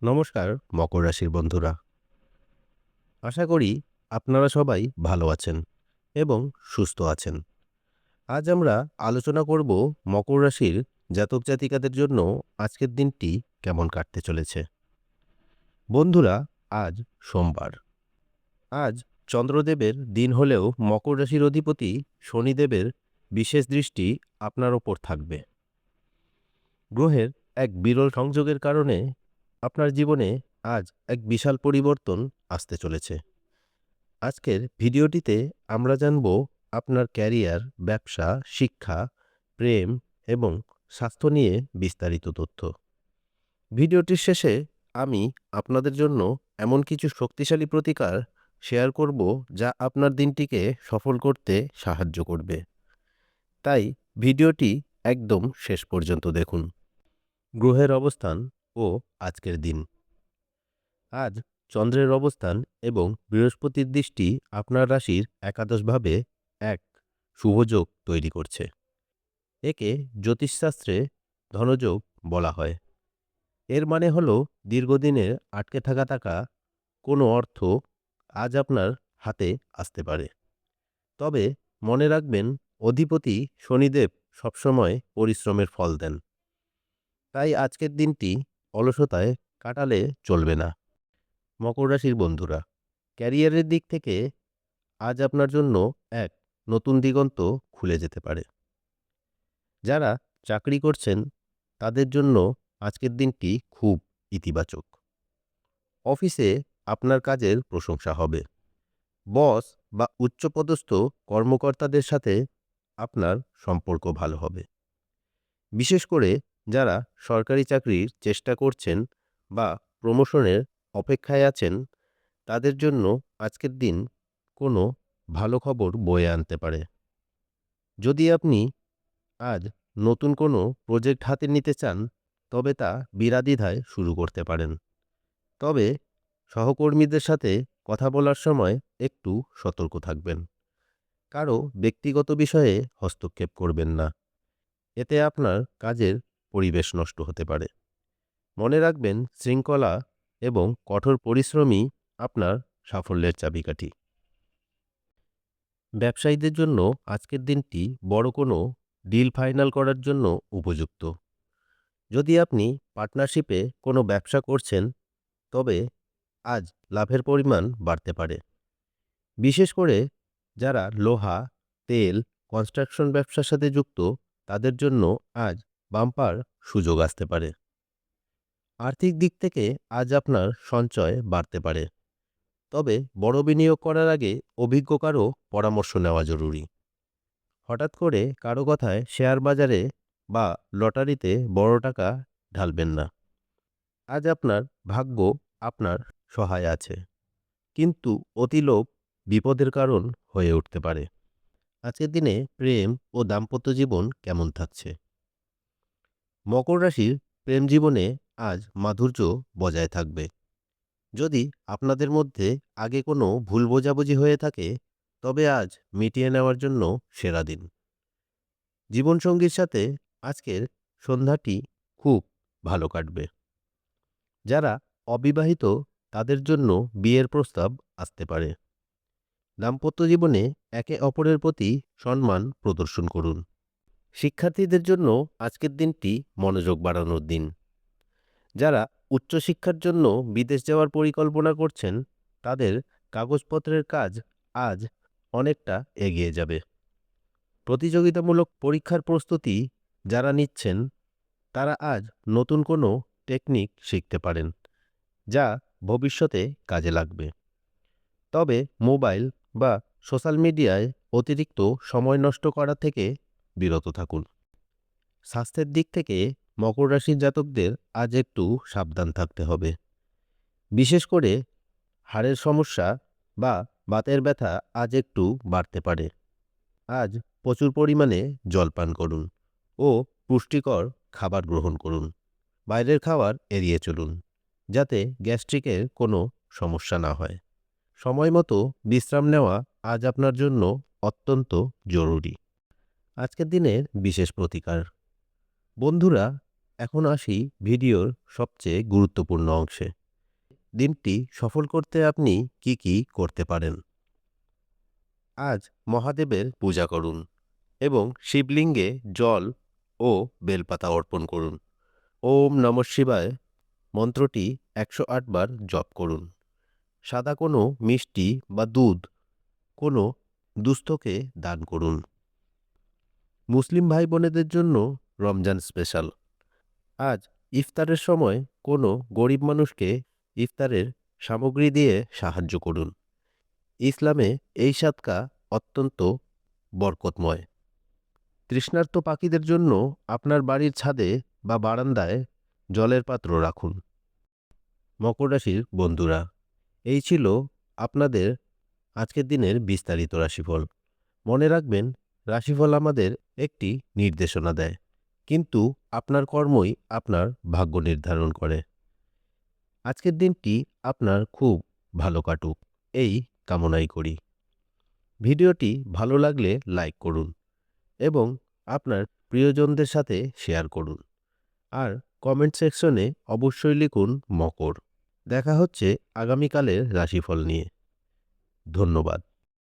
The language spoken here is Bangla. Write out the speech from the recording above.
নমস্কার মকর রাশির বন্ধুরা। আশা করি আপনারা সবাই ভালো আছেন এবং সুস্থ আছেন। আজ আমরা আলোচনা করব মকর রাশির জাতক জাতিকাদের জন্য আজকের দিনটি কেমন কাটতে চলেছে। বন্ধুরা, আজ সোমবার। আজ চন্দ্রদেবের দিন হলেও মকর রাশির অধিপতি শনিদেবের বিশেষ দৃষ্টি আপনার ওপর থাকবে। গ্রহের এক বিরল সংযোগের কারণে আপনার জীবনে আজ এক বিশাল পরিবর্তন আসতে চলেছে। আজকের ভিডিওটিতে আমরা জানব আপনার ক্যারিয়ার, ব্যবসা, শিক্ষা, প্রেম এবং স্বাস্থ্য নিয়ে বিস্তারিত তথ্য। ভিডিওটির শেষে আমি আপনাদের জন্য এমন কিছু শক্তিশালী প্রতিকার শেয়ার করব যা আপনার দিনটিকে সফল করতে সাহায্য করবে। তাই ভিডিওটি একদম শেষ পর্যন্ত দেখুন। গ্রহের অবস্থান ও আজকের দিন। আজ চন্দ্রের অবস্থান এবং বৃহস্পতির দৃষ্টি আপনার রাশির একাদশভাবে এক শুভযোগ তৈরি করছে। একে জ্যোতিষশাস্ত্রে ধনযোগ বলা হয়। এর মানে হল দীর্ঘদিনের আটকে থাকা কোনো অর্থ আজ আপনার হাতে আসতে পারে। তবে মনে রাখবেন, অধিপতি শনিদেব সবসময় পরিশ্রমের ফল দেন। তাই আজকের দিনটি অলসতায় কাটালে চলবে না। মকর রাশির বন্ধুরা, ক্যারিয়ারের দিক থেকে আজ আপনার জন্য এক নতুন দিগন্ত খুলে যেতে পারে। যারা চাকরি করছেন তাদের জন্য আজকের দিনটি খুব ইতিবাচক। অফিসে আপনার কাজের প্রশংসা হবে। বস বা উচ্চপদস্থ কর্মকর্তাদের সাথে আপনার সম্পর্ক ভালো হবে। বিশেষ করে যারা সরকারি চাকরির চেষ্টা করছেন বা প্রমোশনের অপেক্ষায় আছেন, তাদের জন্য আজকের দিন কোনো ভালো খবর বয়ে আনতে পারে। যদি আপনি আজ নতুন কোনো প্রজেক্ট হাতে নিতে চান, তবে তা বিরাদ্বিধায় শুরু করতে পারেন। তবে সহকর্মীদের সাথে কথা বলার সময় একটু সতর্ক থাকবেন। কারো ব্যক্তিগত বিষয়ে হস্তক্ষেপ করবেন না। এতে আপনার কাজের পরিবেশ নষ্ট হতে পারে। মনে রাখবেন, শৃঙ্খলা এবং কঠোর পরিশ্রমই আপনার সাফল্যের চাবিকাঠি। ব্যবসায়ীদের জন্য আজকের দিনটি বড় কোনো ডিল ফাইনাল করার জন্য উপযুক্ত। যদি আপনি পার্টনারশিপে কোনো ব্যবসা করছেন, তবে আজ লাভের পরিমাণ বাড়তে পারে। বিশেষ করে যারা লোহা, তেল, কনস্ট্রাকশন ব্যবসার সাথে যুক্ত, তাদের জন্য আজ বাম্পার সুযোগ আসতে পারে। আর্থিক দিক থেকে আজ আপনার সঞ্চয় বাড়তে পারে। তবে বড় বিনিয়োগ করার আগে অভিজ্ঞ কারো পরামর্শ নেওয়া জরুরি। হঠাৎ করে কারো কথায় শেয়ার বাজারে বা লটারিতে বড় টাকা ঢালবেন না। আজ আপনার ভাগ্য আপনার সহায় আছে, কিন্তু অতিলোভ বিপদের কারণ হয়ে উঠতে পারে। আজকের দিনে প্রেম ও দাম্পত্য জীবন কেমন থাকছে? মকর রাশির প্রেম জীবনে আজ মাধুর্য বজায় থাকবে। যদি আপনাদের মধ্যে আগে কোনো ভুল বোঝাবুঝি হয়ে থাকে, তবে আজ মিটিয়ে নেওয়ার জন্য সেরা দিন। জীবনসঙ্গীর সাথে আজকের সন্ধ্যাটি খুব ভালো কাটবে। যারা অবিবাহিত, তাদের জন্য বিয়ের প্রস্তাব আসতে পারে। দাম্পত্য জীবনে একে অপরের প্রতি সম্মান প্রদর্শন করুন। শিক্ষার্থীদের জন্য আজকের দিনটি মনোযোগ বাড়ানোর দিন। যারা উচ্চশিক্ষার জন্য বিদেশ যাওয়ার পরিকল্পনা করছেন, তাদের কাগজপত্রের কাজ আজ অনেকটা এগিয়ে যাবে। প্রতিযোগিতামূলক পরীক্ষার প্রস্তুতি যারা নিচ্ছেন, তারা আজ নতুন কোনো টেকনিক শিখতে পারেন, যা ভবিষ্যতে কাজে লাগবে। তবে মোবাইল বা সোশ্যাল মিডিয়ায় অতিরিক্ত সময় নষ্ট করা থেকে বিরত থাকুন। স্বাস্থ্যের দিক থেকে মকর রাশির জাতকদের আজ একটু সাবধান থাকতে হবে। বিশেষ করে হাড়ের সমস্যা বা বাতের ব্যথা আজ একটু বাড়তে পারে। আজ প্রচুর পরিমাণে জল পান করুন ও পুষ্টিকর খাবার গ্রহণ করুন। বাইরের খাবার এড়িয়ে চলুন, যাতে গ্যাস্ট্রিকের কোনো সমস্যা না হয়। সময় মতো বিশ্রাম নেওয়া আজ আপনার জন্য অত্যন্ত জরুরি। আজকের দিনের বিশেষ প্রতিকার। বন্ধুরা, এখন আসি ভিডিওর সবচেয়ে গুরুত্বপূর্ণ অংশে। দিনটি সফল করতে আপনি কি কি করতে পারেন? আজ মহাদেবের পূজা করুন এবং শিবলিঙ্গে জল ও বেলপাতা অর্পণ করুন। ওম নমঃ শিবায় মন্ত্রটি ১০৮ বার জপ করুন। সাদা কোনো মিষ্টি বা দুধ কোনো দুস্থকে দান করুন। মুসলিম ভাই বোনেদের জন্য রমজান স্পেশাল। আজ ইফতারের সময় কোনো গরিব মানুষকে ইফতারের সামগ্রী দিয়ে সাহায্য করুন। ইসলামে এই সাদকা অত্যন্ত বরকতময়। তৃষ্ণার্ত পাখিদের জন্য আপনার বাড়ির ছাদে বা বারান্দায় জলের পাত্র রাখুন। মকর রাশির বন্ধুরা, এই ছিল আপনাদের আজকের দিনের বিস্তারিত রাশিফল। মনে রাখবেন, রাশিফল আমাদের একটি নির্দেশনা দেয়, কিন্তু আপনার কর্মই আপনার ভাগ্য নির্ধারণ করে। আজকের দিনটি আপনার খুব ভালো কাটুক, এই কামনাই করি। ভিডিওটি ভালো লাগলে লাইক করুন এবং আপনার প্রিয়জনদের সাথে শেয়ার করুন। আর কমেন্ট সেকশনে অবশ্যই লিখুন মকর। দেখা হচ্ছে আগামীকালের রাশিফল নিয়ে। ধন্যবাদ।